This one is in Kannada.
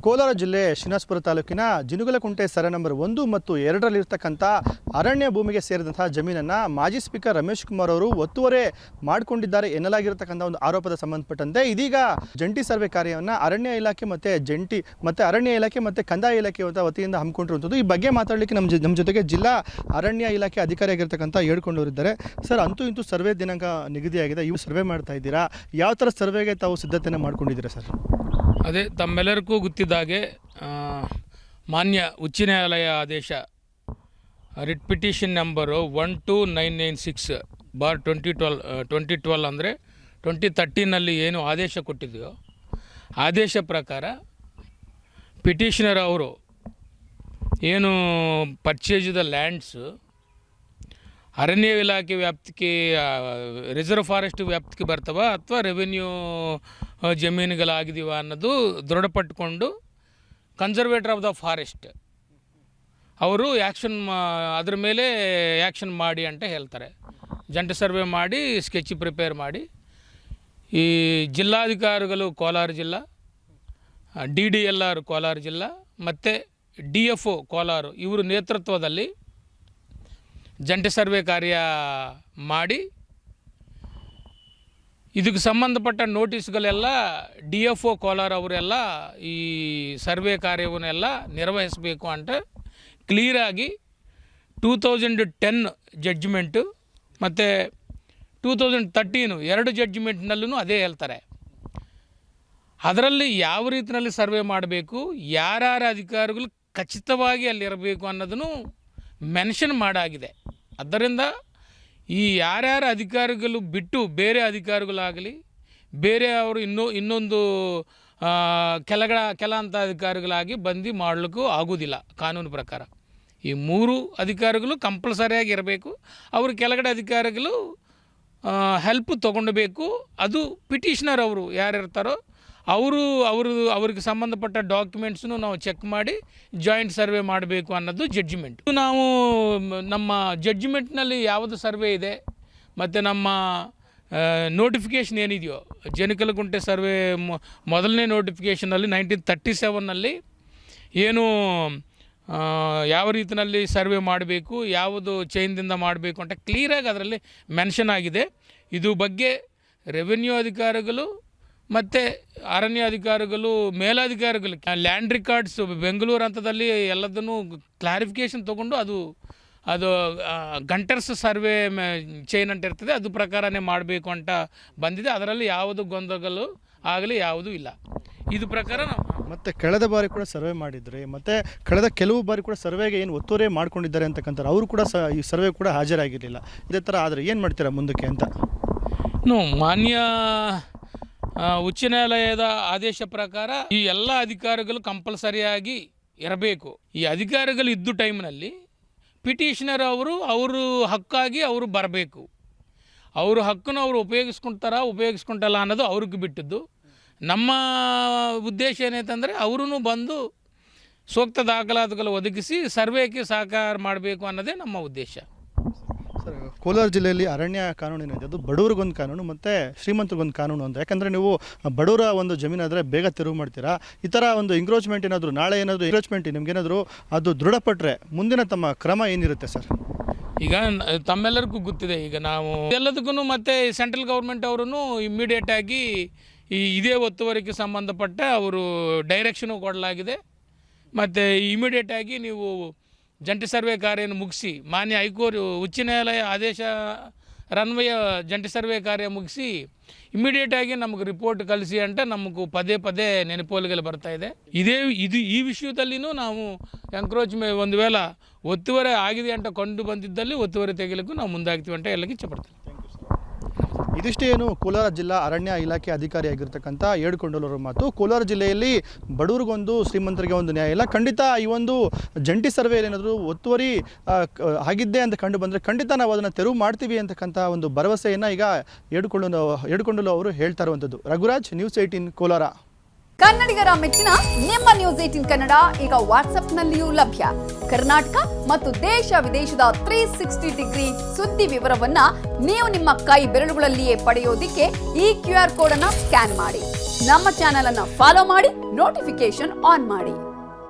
ಕೋಲಾರ ಜಿಲ್ಲೆ ಶ್ರೀನಿವಾಸಪುರ ತಾಲೂಕಿನ ಜಿನುಗಲಕುಂಟೆ ಸರ ನಂಬರ್ 1 ಮತ್ತು 2ರಲ್ಲಿರ್ತಕ್ಕಂಥ ಅರಣ್ಯ ಭೂಮಿಗೆ ಸೇರಿದಂತಹ ಜಮೀನನ್ನು ಮಾಜಿ ಸ್ಪೀಕರ್ ರಮೇಶ್ ಕುಮಾರ್ ಅವರು ಒತ್ತುವರಿ ಮಾಡಿಕೊಂಡಿದ್ದಾರೆ ಎನ್ನಲಾಗಿರತಕ್ಕಂಥ ಒಂದು ಆರೋಪದ ಸಂಬಂಧಪಟ್ಟಂತೆ ಇದೀಗ ಜಂಟಿ ಸರ್ವೆ ಕಾರ್ಯವನ್ನು ಅರಣ್ಯ ಇಲಾಖೆ ಮತ್ತು ಅರಣ್ಯ ಇಲಾಖೆ ಮತ್ತು ಕಂದಾಯ ಇಲಾಖೆ ವತಿಯಿಂದ ಹಮ್ಮಿಕೊಂಡಿರುವಂಥದ್ದು. ಈ ಬಗ್ಗೆ ಮಾತಾಡಲಿಕ್ಕೆ ನಮ್ಮ ಜೊತೆಗೆ ಜಿಲ್ಲಾ ಅರಣ್ಯ ಇಲಾಖೆ ಅಧಿಕಾರಿಯಾಗಿರ್ತಕ್ಕಂಥ ಹೇಳ್ಕೊಂಡವರಿದ್ದಾರೆ. ಸರ್, ಅಂತೂ ಇಂತೂ ಸರ್ವೆ ದಿನಾಂಕ ನಿಗದಿಯಾಗಿದೆ. ಇವು ಸರ್ವೆ ಮಾಡ್ತಾ ಇದ್ದೀರಾ, ಯಾವ ಥರ ಸರ್ವೆಗೆ ತಾವು ಸಿದ್ಧತೆಯನ್ನು ಮಾಡ್ಕೊಂಡಿದ್ದೀರಾ ಸರ್? ಅದೇ ತಮ್ಮೆಲ್ಲರಿಗೂ ಗೊತ್ತಿದ್ದಾಗೆ ಮಾನ್ಯ ಉಚ್ಚ ನ್ಯಾಯಾಲಯ ಆದೇಶ ರಿಟ್ ಪಿಟಿಷನ್ ನಂಬರು 12996/2012 ಅಂದರೆ 2013 ಏನು ಆದೇಶ ಕೊಟ್ಟಿದೆಯೋ ಆದೇಶ ಪ್ರಕಾರ ಪಿಟಿಷನರ್ ಅವರು ಏನು ಪರ್ಚೇಸ್ ದ ಲ್ಯಾಂಡ್ಸು ಅರಣ್ಯ ಇಲಾಖೆ ವ್ಯಾಪ್ತಿಗೆ ರಿಸರ್ವ್ ಫಾರೆಸ್ಟ್ ವ್ಯಾಪ್ತಿಗೆ ಬರ್ತವ ಅಥವಾ ರೆವೆನ್ಯೂ ಜಮೀನುಗಳಾಗಿದೀವ ಅನ್ನೋದು ದೃಢಪಟ್ಟುಕೊಂಡು ಕನ್ಸರ್ವೇಟರ್ ಆಫ್ ದ ಫಾರೆಸ್ಟ್ ಅವರು ಅದ್ರ ಮೇಲೆ ಆ್ಯಕ್ಷನ್ ಮಾಡಿ ಅಂತ ಹೇಳ್ತಾರೆ. ಜಂಟಿ ಸರ್ವೆ ಮಾಡಿ ಸ್ಕೆಚ್ ಪ್ರಿಪೇರ್ ಮಾಡಿ ಈ ಜಿಲ್ಲಾಧಿಕಾರಿಗಳು ಕೋಲಾರ ಜಿಲ್ಲಾ, DDLR ಕೋಲಾರ ಜಿಲ್ಲಾ ಮತ್ತು DFO ಕೋಲಾರ ಇವರು ನೇತೃತ್ವದಲ್ಲಿ ಜಂಟಿ ಸರ್ವೆ ಕಾರ್ಯ ಮಾಡಿ ಇದಕ್ಕೆ ಸಂಬಂಧಪಟ್ಟ ನೋಟಿಸ್ಗಳೆಲ್ಲ DFO ಕೋಲಾರ ಅವರೆಲ್ಲ ಈ ಸರ್ವೆ ಕಾರ್ಯವನ್ನೆಲ್ಲ ನಿರ್ವಹಿಸಬೇಕು ಅಂತ ಕ್ಲಿಯರಾಗಿ 2010 ಜಡ್ಜ್ಮೆಂಟು ಮತ್ತು 2013 2 ಜಡ್ಜ್ಮೆಂಟ್ನಲ್ಲೂ ಅದೇ ಹೇಳ್ತಾರೆ. ಅದರಲ್ಲಿ ಯಾವ ರೀತಿಯಲ್ಲಿ ಸರ್ವೆ ಮಾಡಬೇಕು, ಯಾರ್ಯಾರ ಅಧಿಕಾರಿಗಳು ಖಚಿತವಾಗಿ ಅಲ್ಲಿರಬೇಕು ಅನ್ನೋದನ್ನು ಮೆನ್ಷನ್ ಮಾಡಾಗಿದೆ. ಆದ್ದರಿಂದ ಈ ಯಾರ್ಯಾರ ಅಧಿಕಾರಿಗಳು ಬಿಟ್ಟು ಬೇರೆ ಅಧಿಕಾರಿಗಳಾಗಲಿ, ಬೇರೆ ಅವರು ಇನ್ನೊಂದು ಕೆಲ ಅಂತ ಅಧಿಕಾರಿಗಳಾಗಿ ಬಂದು ಮಾಡಲಿಕ್ಕೂ ಆಗೋದಿಲ್ಲ ಕಾನೂನು ಪ್ರಕಾರ. ಈ 3 ಅಧಿಕಾರಿಗಳು ಕಂಪಲ್ಸರಿಯಾಗಿ ಇರಬೇಕು. ಅವ್ರ ಕೆಳಗಡೆ ಅಧಿಕಾರಿಗಳು ಹೆಲ್ಪ್ ತೊಗೊಳ್ಬೇಕು. ಅದು ಪಿಟಿಷನರ್ ಅವರು ಯಾರಿರ್ತಾರೋ ಅವ್ರಿಗೆ ಸಂಬಂಧಪಟ್ಟ ಡಾಕ್ಯುಮೆಂಟ್ಸನ್ನು ನಾವು ಚೆಕ್ ಮಾಡಿ ಜಾಯಿಂಟ್ ಸರ್ವೆ ಮಾಡಬೇಕು ಅನ್ನೋದು ಜಡ್ಜ್ಮೆಂಟ್. ನಾವು ನಮ್ಮ ಜಡ್ಜ್ಮೆಂಟ್ನಲ್ಲಿ ಯಾವುದು ಸರ್ವೆ ಇದೆ ಮತ್ತು ನಮ್ಮ ನೋಟಿಫಿಕೇಷನ್ ಏನಿದೆಯೋ ಜನಿಕಲಕುಂಟೆ ಸರ್ವೆ ಮೊದಲನೇ ನೋಟಿಫಿಕೇಷನಲ್ಲಿ 1937 ಏನು ಯಾವ ರೀತಿಯಲ್ಲಿ ಸರ್ವೆ ಮಾಡಬೇಕು, ಯಾವುದು ಚೈನ್ದಿಂದ ಮಾಡಬೇಕು ಅಂತ ಕ್ಲಿಯರಾಗಿ ಅದರಲ್ಲಿ ಮೆನ್ಷನ್ ಆಗಿದೆ. ಇದು ಬಗ್ಗೆ ರೆವೆನ್ಯೂ ಅಧಿಕಾರಿಗಳು ಮತ್ತು ಅರಣ್ಯ ಅಧಿಕಾರಿಗಳು, ಮೇಲಾಧಿಕಾರಿಗಳು ಲ್ಯಾಂಡ್ ರಿಕಾರ್ಡ್ಸ್ ಬೆಂಗಳೂರು ಹಂತದಲ್ಲಿ ಎಲ್ಲದನ್ನು ಕ್ಲಾರಿಫಿಕೇಷನ್ ತೊಗೊಂಡು ಅದು ಗಂಟರ್ಸ್ ಸರ್ವೆ ಚೈನ್ ಅಂತ ಇರ್ತದೆ, ಅದು ಪ್ರಕಾರನೇ ಮಾಡಬೇಕು ಅಂತ ಬಂದಿದೆ. ಅದರಲ್ಲಿ ಯಾವುದು ಗೊಂದಲಗಳು ಆಗಲಿ ಯಾವುದೂ ಇಲ್ಲ. ಇದು ಪ್ರಕಾರ ಮತ್ತು ಕಳೆದ ಬಾರಿ ಕೂಡ ಸರ್ವೆ ಮಾಡಿದರೆ ಮತ್ತು ಕಳೆದ ಕೆಲವು ಬಾರಿ ಕೂಡ ಸರ್ವೆಗೆ ಏನು ಒತ್ತುವರಿ ಮಾಡ್ಕೊಂಡಿದ್ದಾರೆ ಅಂತಕ್ಕಂಥವ್ರು ಅವರು ಕೂಡ ಈ ಸರ್ವೆ ಕೂಡ ಹಾಜರಾಗಿರಲಿಲ್ಲ. ಇದೇ ಥರ ಆದರೆ ಏನು ಮಾಡ್ತೀರಾ ಮುಂದಕ್ಕೆ ಅಂತ? ಮಾನ್ಯ ಉಚ್ಚ ನ್ಯಾಯಾಲಯದ ಆದೇಶ ಪ್ರಕಾರ ಈ ಎಲ್ಲ ಅಧಿಕಾರಿಗಳು ಕಂಪಲ್ಸರಿಯಾಗಿ ಇರಬೇಕು. ಈ ಅಧಿಕಾರಿಗಳು ಇದ್ದ ಟೈಮ್ನಲ್ಲಿ ಪಿಟಿಷನರ್ ಅವರು ಹಕ್ಕಾಗಿ ಅವರು ಬರಬೇಕು. ಅವರು ಹಕ್ಕನ್ನು ಅವರು ಉಪಯೋಗಿಸ್ಕೊಂತಲ್ಲ ಅನ್ನೋದು ಅವ್ರಿಗೆ ಬಿಟ್ಟಿದ್ದು. ನಮ್ಮ ಉದ್ದೇಶ ಏನೈತಂದರೆ ಅವರೂ ಬಂದು ಸೂಕ್ತ ದಾಖಲಾತಿಗಳು ಒದಗಿಸಿ ಸರ್ವೆಗೆ ಸಹಕಾರ ಮಾಡಬೇಕು ಅನ್ನೋದೇ ನಮ್ಮ ಉದ್ದೇಶ. ಸರ್, ಕೋಲಾರ ಜಿಲ್ಲೆಯಲ್ಲಿ ಅರಣ್ಯ ಕಾನೂನು ಏನಿದೆ ಅದು ಬಡವ್ರಿಗೊಂದು ಕಾನೂನು ಮತ್ತು ಶ್ರೀಮಂತರಿಗೊಂದು ಕಾನೂನು ಅಂತ. ಯಾಕಂದರೆ ನೀವು ಬಡವರ ಒಂದು ಜಮೀನಾದರೆ ಬೇಗ ತೆರವು ಮಾಡ್ತೀರಾ. ಈ ಥರ ಒಂದು ಎಂಕ್ರೋಚ್ಮೆಂಟ್ ಏನಾದರೂ ನಾಳೆ ಏನಾದರೂ ಎಂಕ್ರೋಚ್ಮೆಂಟ್ ನಿಮಗೇನಾದರೂ ಅದು ದೃಢಪಟ್ಟರೆ ಮುಂದಿನ ತಮ್ಮ ಕ್ರಮ ಏನಿರುತ್ತೆ ಸರ್? ಈಗ ತಮ್ಮೆಲ್ಲರಿಗೂ ಗೊತ್ತಿದೆ, ಈಗ ನಾವು ಎಲ್ಲದಕ್ಕೂ ಮತ್ತು ಸೆಂಟ್ರಲ್ ಗೌರ್ಮೆಂಟ್ ಅವರೂ ಇಮ್ಮಿಡಿಯೇಟಾಗಿ ಇದೇ ಒತ್ತುವರಿಗೆ ಸಂಬಂಧಪಟ್ಟ ಅವರು ಡೈರೆಕ್ಷನು ಕೊಡಲಾಗಿದೆ. ಮತ್ತು ಇಮಿಡಿಯೇಟಾಗಿ ನೀವು ಜಂಟಿ ಸರ್ವೆ ಕಾರ್ಯವನ್ನು ಮುಗಿಸಿ, ಮಾನ್ಯ ಉಚ್ಚ ನ್ಯಾಯಾಲಯ ಆದೇಶ ರನ್ವಯ ಜಂಟಿ ಸರ್ವೆ ಕಾರ್ಯ ಮುಗಿಸಿ ಇಮಿಡಿಯೇಟಾಗಿ ನಮಗೆ ರಿಪೋರ್ಟ್ ಕಳಿಸಿ ಅಂತ ನಮಗೂ ಪದೇ ನೆನಪೋಲಿಗಳು ಬರ್ತಾಯಿದೆ. ಈ ವಿಷಯದಲ್ಲಿನೂ ನಾವು ಒಂದು ವೇಳೆ ಒತ್ತುವರಿ ಆಗಿದೆ ಅಂತ ಕಂಡು ಬಂದಿದ್ದಲ್ಲಿ ಒತ್ತುವರಿ ತೆಗೆಯಲಿಕ್ಕೂ ನಾವು ಮುಂದಾಗ್ತೀವಿ ಅಂತ ಎಲ್ಲಕ್ಕೆ ಇಚ್ಛಪಡ್ತೀವಿ. ಇದಿಷ್ಟೇ ಏನು ಕೋಲಾರ ಜಿಲ್ಲಾ ಅರಣ್ಯ ಇಲಾಖೆ ಅಧಿಕಾರಿಯಾಗಿರ್ತಕ್ಕಂಥ ಹೇಳ್ಕೊಂಡವರ ಮಾತು. ಕೋಲಾರ ಜಿಲ್ಲೆಯಲ್ಲಿ ಬಡವರಿಗೊಂದು ಶ್ರೀಮಂತರಿಗೆ ಒಂದು ನ್ಯಾಯ ಇಲ್ಲ. ಖಂಡಿತ ಈ ಒಂದು ಜಂಟಿ ಸರ್ವೆಯಲ್ಲಿ ಏನಾದರೂ ಒತ್ತುವರಿ ಆಗಿದ್ದೆ ಅಂತ ಕಂಡು ಬಂದರೆ ಖಂಡಿತ ನಾವು ಅದನ್ನು ತೆರವು ಮಾಡ್ತೀವಿ ಅಂತಕ್ಕಂಥ ಒಂದು ಭರವಸೆಯನ್ನು ಈಗ ಹೇಳ್ಕೊಂಡಲು ಅವರು ಹೇಳ್ತಾ ಇರುವಂಥದ್ದು. ರಘುರಾಜ್, News 18 ಕೋಲಾರ. ಕನ್ನಡಿಗರ ಮೆಚ್ಚಿನ ನಿಮ್ಮ ನ್ಯೂಸ್ 18 ಕನ್ನಡ ಈಗ ವಾಟ್ಸ್ಆಪ್ನಲ್ಲಿಯೂ ಲಭ್ಯ. ಕರ್ನಾಟಕ ಮತ್ತು ದೇಶ ವಿದೇಶದ 360 ಡಿಗ್ರಿ ಸುದ್ದಿ ವಿವರವನ್ನ ನೀವು ನಿಮ್ಮ ಕೈ ಬೆರಳುಗಳಲ್ಲಿಯೇ ಪಡೆಯೋದಿಕ್ಕೆ ಈ QR ಕೋಡ್ ಅನ್ನ ಸ್ಕ್ಯಾನ್ ಮಾಡಿ. ನಮ್ಮ ಚಾನೆಲ್ ಅನ್ನ ಫಾಲೋ ಮಾಡಿ, ನೋಟಿಫಿಕೇಶನ್ ಆನ್ ಮಾಡಿ.